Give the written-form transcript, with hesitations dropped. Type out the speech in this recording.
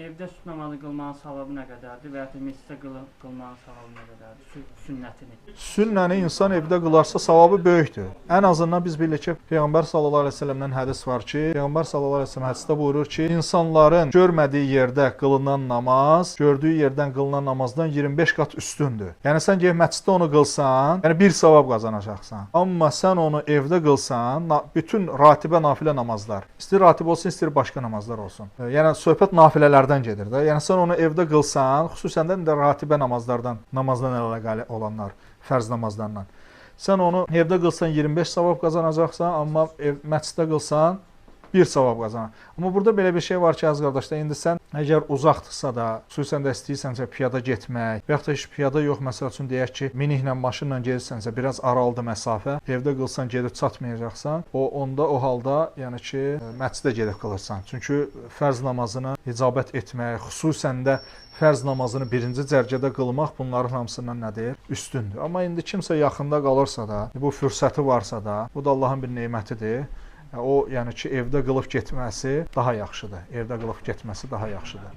evdə sünnə namazı qılmağın savabı nə qədərdir və ya da məsciddə qılmağın savabı nə qədərdir? Sünnətini. Sünnəni insan evdə qılarsa savabı böyükdür. Ən azından biz bilirik ki, Peyğəmbər sallallahu əleyhi və səlləmdən hədis var ki, Peyğəmbər sallallahu əleyhi və səlləm hədisdə buyurur ki, insanların görmədiyi yerdə qılınan namaz, gördüyü yerdən qılınan namazdan 25 qat üstündür. Yəni sən gedib məsciddə onu qılsan, yəni bir savab qazanacaqsan. Amma sən onu evdə qılsan, bütün ratibə nafilə namazlar, istər ratib olsun, istər başqa namazlar olsun. Yəni söhbət nafilələrdən gedir də. Yəni sən onu evdə qılsan, xüsusən də ratibə namazlardan əlaqəli olanlar, fərz namazlarından. Sən onu evdə qılsan 25 savab qazanacaqsan, amma məsciddə qılsan 1 savab qazanar. Amma burada belə bir şey var ki, əziz qardaşlar, indi sən əgər uzaqdırsa da, xüsusən də istəyirsənsə piyada getmək, və yaxud da heç piyada yox, məsəl üçün deyək ki, miniklə, maşınla gedirsənsə, biraz aralıdır məsafə, evdə qılsan gedib çatmayacaqsan, onda o halda, yəni ki, məscidə gedib qılırsan. Çünki fərz namazını icabət etmək, xüsusən də fərz namazını birinci cərgədə qılmaq bunların hamısından nədir? Üstündür. Amma indi kimsə yaxında qalırsa da, bu fürsəti varsa da, bu da Allahın bir nemətidir. O, yəni ki, evdə qılıb getməsi daha yaxşıdır. Evdə qılıb getməsi daha yaxşıdır.